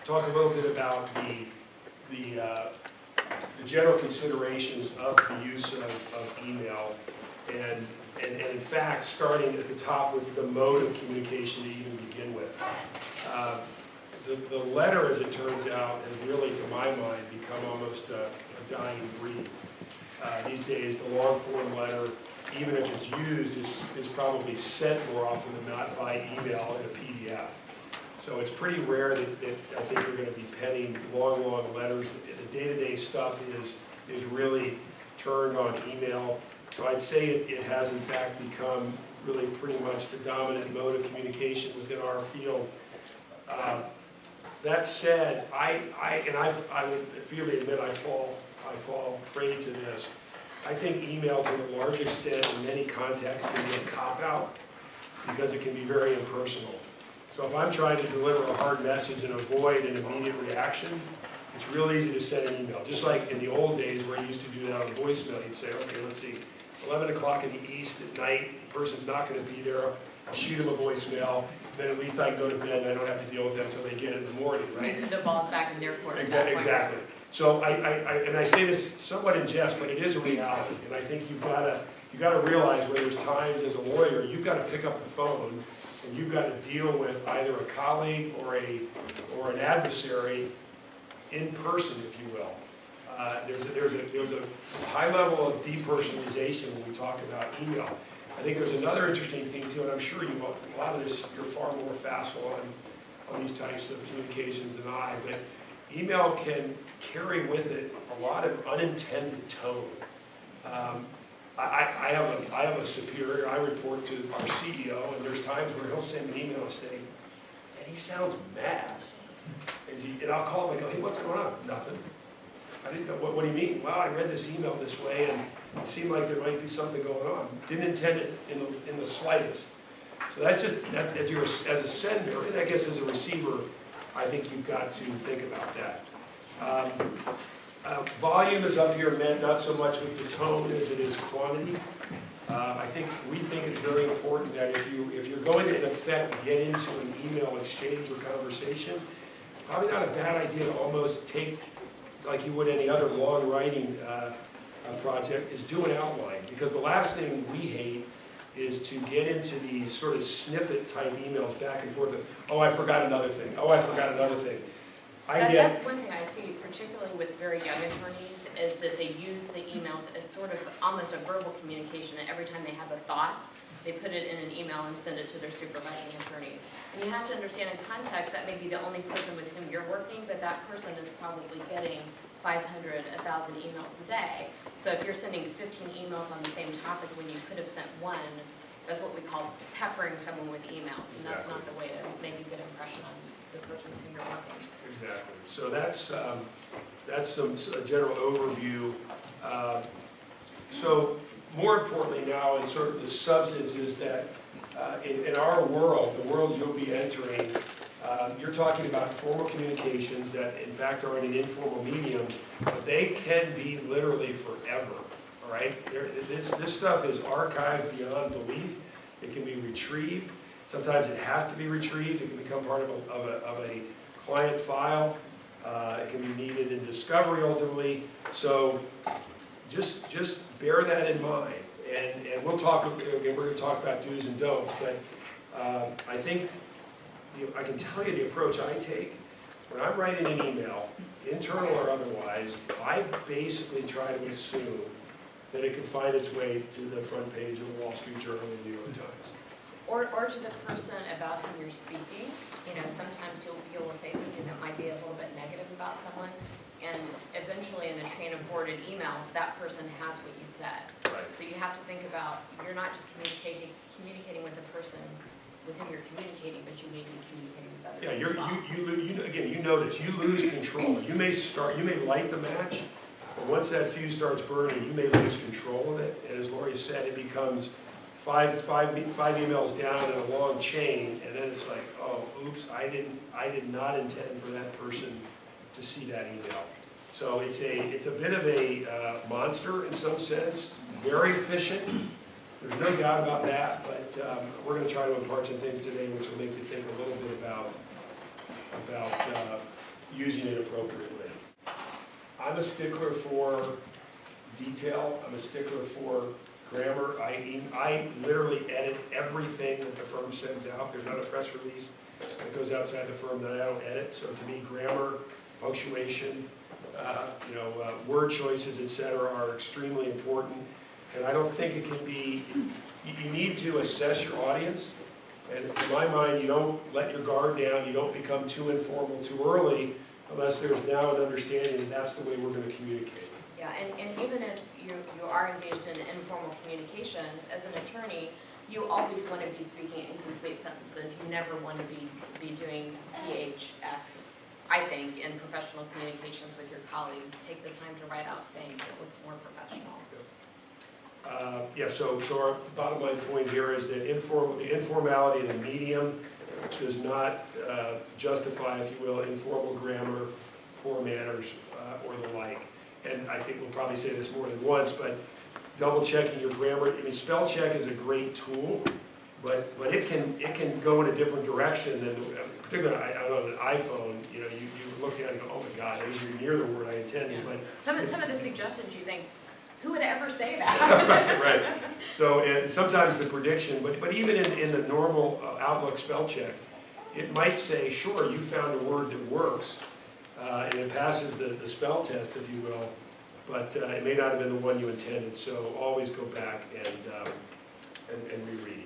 talk a little bit about the general considerations of the use of email, and in fact, starting at the top with the mode of communication to even begin with. The letter, as it turns out, has really, to my mind, become almost a dying breed. These days, the long form letter, even if it's used, is probably sent more often than not by email in a PDF. So it's pretty rare that I think you're going to be penning long letters. The day-to-day stuff is really turned on email. So I'd say it has in fact become really pretty much the dominant mode of communication within our field. That said, I would freely admit I fall prey to this. I think email to a large extent in many contexts can be a cop-out because it can be very impersonal. So if I'm trying to deliver a hard message and avoid an immediate reaction, it's real easy to send an email. Just like in the old days where you used to do that on a voicemail, you'd say, okay, let's see, 11 o'clock in the east at night, the person's not going to be there, I'll shoot them a voicemail, then at least I can go to bed and I don't have to deal with them until they get it in the morning, right? The ball's back in their court. Exactly. So I say this somewhat in jest, but it is a reality, and I think you've got to realize where there's times as a lawyer you've got to pick up the phone and you've got to deal with either a colleague or an adversary in person, if you will. There's a high level of depersonalization when we talk about email. I think there's another interesting thing too, and I'm sure a lot of this you're far more facile on these types of communications than I, but email can carry with it a lot of unintended tone. I have a superior, I report to our CEO, and there's times where he'll send an email and say, and he sounds mad. And I'll call him and go, hey, what's going on? Nothing. I didn't know, what do you mean? Well, I read this email this way, and it seemed like there might be something going on. Didn't intend it in the slightest. So that's as a sender, and I guess as a receiver, I think you've got to think about that. Volume is up here meant not so much with the tone as it is quantity. We think it's very important that if you're going to in effect get into an email exchange or conversation, probably not a bad idea to almost take, like you would any other long writing project, is do an outline, because the last thing we hate is to get into these sort of snippet type emails back and forth of, oh, I forgot another thing, oh, I forgot another thing. That's one thing I see, particularly with very young attorneys, is that they use the emails as sort of almost a verbal communication, and every time they have a thought, they put it in an email and send it to their supervising attorney. And you have to understand in context that may be the only person with whom you're working, but that person is probably getting 500, 1,000 emails a day. So if you're sending 15 emails on the same topic when you could have sent one, that's what we call peppering someone with emails, and that's not the way to make a good impression on the person with whom you're working. Exactly. So that's a general overview. So more importantly now, in sort of the substance is that in our world, the world you'll be entering, you're talking about formal communications that in fact are in an informal medium, but they can be literally forever. All right? This stuff is archived beyond belief. It can be retrieved. Sometimes it has to be retrieved. It can become part of a client file. It can be needed in discovery ultimately. So just bear that in mind. And we'll talk, again, we're going to talk about do's and don'ts, but I think I can tell you the approach I take. When I'm writing an email, internal or otherwise, I basically try to assume that it can find its way to the front page of the Wall Street Journal and the New York Times. Or to the person about whom you're speaking. You know, sometimes you'll say something that might be a little bit negative about someone, and eventually in the chain of forwarded emails, that person has what you said. Right. So you have to think about, you're not just communicating with the person with whom you're communicating, but you may be communicating with others. Yeah, again, you notice, you lose control. You may light the match, but once that fuse starts burning, you may lose control of it. And as Lori said, it becomes five emails down in a long chain, and then it's like, oh, oops, I did not intend for that person to see that email. So it's a bit of a monster in some sense, very efficient. There's no doubt about that, but we're going to try to impart some things today which will make you think a little bit about using it appropriately. I'm a stickler for detail. I'm a stickler for grammar. I literally edit everything that the firm sends out. There's not a press release that goes outside the firm that I don't edit. So to me, grammar, punctuation, word choices, etc., are extremely important. And I don't think it can be, you need to assess your audience. And in my mind, you don't let your guard down, you don't become too informal too early, unless there's now an understanding that that's the way we're going to communicate. Yeah, and even if you are engaged in informal communications, as an attorney, you always want to be speaking in complete sentences. You never want to be doing THX. I think in professional communications with your colleagues, take the time to write out things that looks more professional. So our bottom line point here is that the informality of the medium does not justify, if you will, informal grammar, poor manners, or the like. And I think we'll probably say this more than once, but double checking your grammar. I mean, spell check is a great tool, but it can go in a different direction than, particularly on an iPhone. You look at it and go, oh my God, I didn't near the word I intended. But some of the suggestions you think, who would ever say that? right. So sometimes the prediction, but even in the normal Outlook spell check, it might say, sure, you found a word that works, and it passes the spell test, if you will, but it may not have been the one you intended. So always go back and reread.